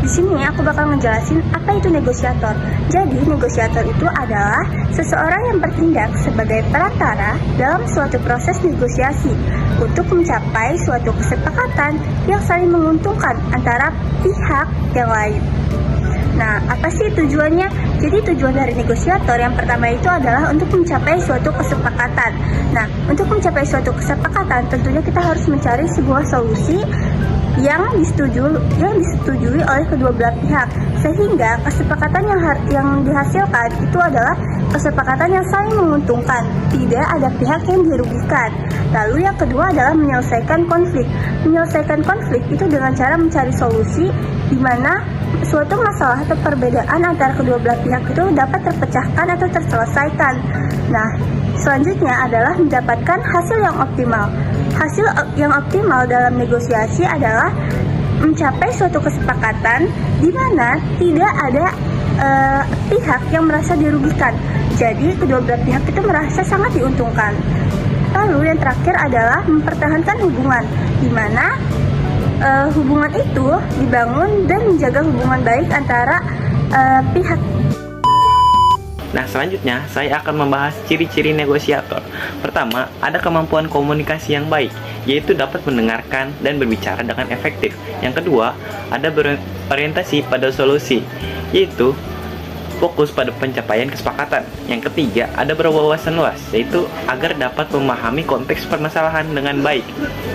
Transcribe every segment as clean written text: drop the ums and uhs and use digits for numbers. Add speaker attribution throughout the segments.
Speaker 1: Di sini aku bakal ngejelasin apa itu negosiator. Jadi, negosiator itu adalah seseorang yang bertindak sebagai perantara dalam suatu proses negosiasi untuk mencapai suatu kesepakatan yang saling menguntungkan antara pihak yang lain. Nah, apa sih tujuannya? Jadi tujuan dari negosiator yang pertama itu adalah untuk mencapai suatu kesepakatan. Nah, untuk mencapai suatu kesepakatan tentunya kita harus mencari sebuah solusi yang disetujui oleh kedua belah pihak, sehingga kesepakatan yang dihasilkan itu adalah kesepakatan yang saling menguntungkan, tidak ada pihak yang dirugikan. Lalu yang kedua adalah menyelesaikan konflik. Menyelesaikan konflik itu dengan cara mencari solusi di mana suatu masalah atau perbedaan antara kedua belah pihak itu dapat terpecahkan atau terselesaikan. Nah, selanjutnya adalah mendapatkan hasil yang optimal. Hasil yang optimal dalam negosiasi adalah mencapai suatu kesepakatan di mana tidak ada pihak yang merasa dirugikan. Jadi kedua belah pihak itu merasa sangat diuntungkan. Lalu yang terakhir adalah mempertahankan hubungan, di mana hubungan itu dibangun dan menjaga hubungan baik antara pihak.
Speaker 2: Nah, selanjutnya saya akan membahas ciri-ciri negosiator. Pertama, ada kemampuan komunikasi yang baik, yaitu dapat mendengarkan dan berbicara dengan efektif. Yang kedua, ada berorientasi pada solusi, yaitu fokus pada pencapaian kesepakatan. Yang ketiga, ada berwawasan luas, yaitu agar dapat memahami konteks permasalahan dengan baik.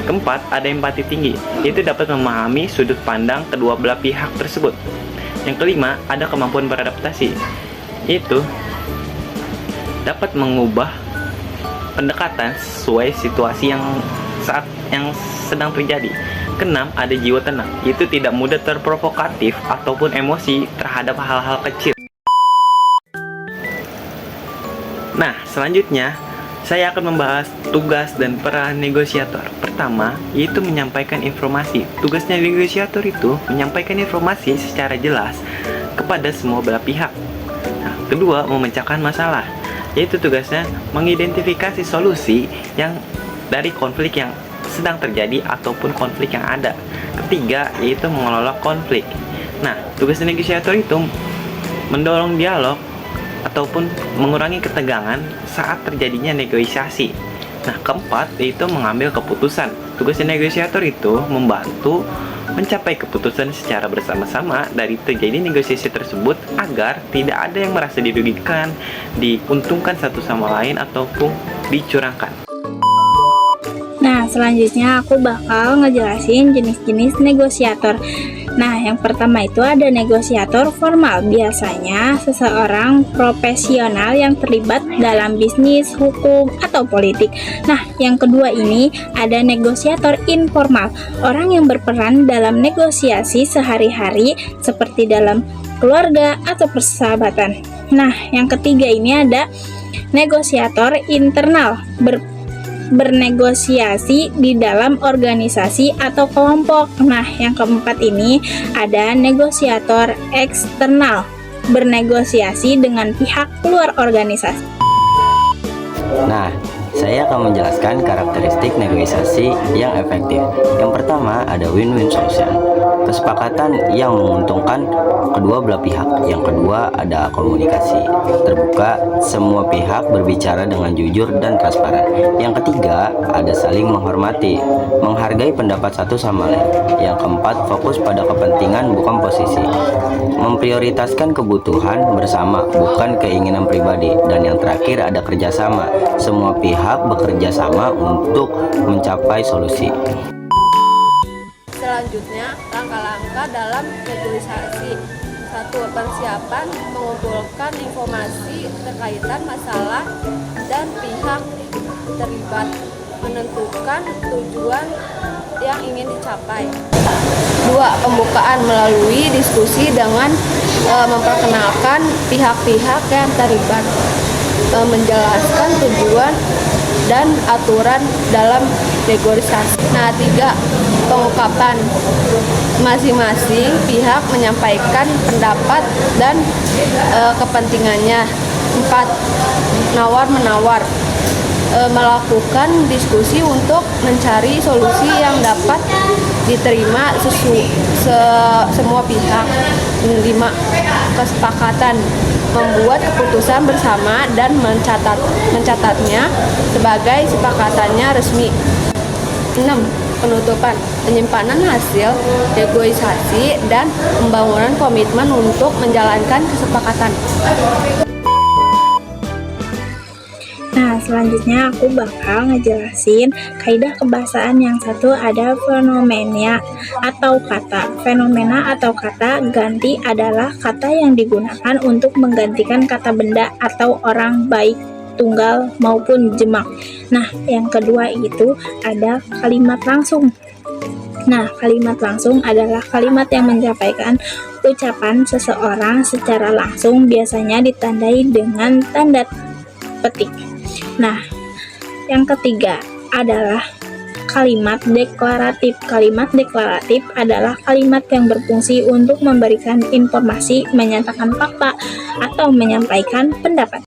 Speaker 2: Keempat, ada empati tinggi, yaitu dapat memahami sudut pandang kedua belah pihak tersebut. Yang kelima, ada kemampuan beradaptasi, yaitu dapat mengubah pendekatan sesuai situasi yang sedang terjadi. Keenam, ada jiwa tenang, yaitu tidak mudah terprovokatif ataupun emosi terhadap hal-hal kecil. Nah, selanjutnya saya akan membahas tugas dan peran negosiator. Pertama, yaitu menyampaikan informasi. Tugasnya negosiator itu menyampaikan informasi secara jelas kepada semua belah pihak. Nah, kedua, memecahkan masalah, yaitu tugasnya mengidentifikasi solusi yang dari konflik yang sedang terjadi ataupun konflik yang ada. Ketiga, yaitu mengelola konflik. Nah, tugas negosiator itu mendorong dialog ataupun mengurangi ketegangan saat terjadinya negosiasi. Nah, keempat, yaitu mengambil keputusan. Tugas negosiator itu membantu mencapai keputusan secara bersama-sama dari terjadi negosiasi tersebut agar tidak ada yang merasa dirugikan, diuntungkan satu sama lain, ataupun dicurangkan.
Speaker 3: Nah, selanjutnya aku bakal ngejelasin jenis-jenis negosiator. Nah, yang pertama itu ada negosiator formal. Biasanya seseorang profesional yang terlibat dalam bisnis, hukum, atau politik. Nah, yang kedua ini ada negosiator informal. Orang yang berperan dalam negosiasi sehari-hari seperti dalam keluarga atau persahabatan. Nah, yang ketiga ini ada negosiator internal. Bernegosiasi di dalam organisasi atau kelompok. Nah, yang keempat ini ada negosiator eksternal, bernegosiasi dengan pihak luar organisasi.
Speaker 4: Nah, saya akan menjelaskan karakteristik negosiasi yang efektif. Yang pertama ada win-win solution, kesepakatan yang menguntungkan kedua belah pihak. Yang kedua ada komunikasi terbuka, semua pihak berbicara dengan jujur dan transparan. Yang ketiga ada saling menghormati, menghargai pendapat satu sama lain. Yang keempat fokus pada kepentingan bukan posisi, memprioritaskan kebutuhan bersama bukan keinginan pribadi. Dan yang terakhir ada kerjasama, semua pihak bekerja sama untuk mencapai solusi.
Speaker 5: Selanjutnya, langkah-langkah dalam negosiasi. 1. Persiapan mengumpulkan informasi terkaitan masalah dan pihak terlibat, menentukan tujuan yang ingin dicapai. 2. Pembukaan melalui diskusi dengan memperkenalkan pihak-pihak yang terlibat, menjelaskan tujuan dan aturan dalam negosiasi. Nah, 3. Pengungkapan. Masing-masing pihak menyampaikan pendapat dan kepentingannya. 4. Nawar-menawar. Melakukan diskusi untuk mencari solusi yang dapat diterima semua pihak. 5. Kesepakatan. Membuat keputusan bersama dan mencatatnya sebagai sepakatannya resmi. 6. Penutupan. Penyimpanan hasil negosiasi dan pembangunan komitmen untuk menjalankan kesepakatan.
Speaker 3: Nah, selanjutnya aku bakal ngejelasin kaidah kebahasaan yang satu, ada fenomena atau kata. Fenomena atau kata ganti adalah kata yang digunakan untuk menggantikan kata benda atau orang, baik tunggal maupun jamak. Nah, yang kedua itu ada kalimat langsung. Nah, kalimat langsung adalah kalimat yang menyampaikan ucapan seseorang secara langsung, biasanya ditandai dengan tanda petik. Nah, yang ketiga adalah kalimat deklaratif. Kalimat deklaratif adalah kalimat yang berfungsi untuk memberikan informasi, menyatakan fakta, atau menyampaikan pendapat.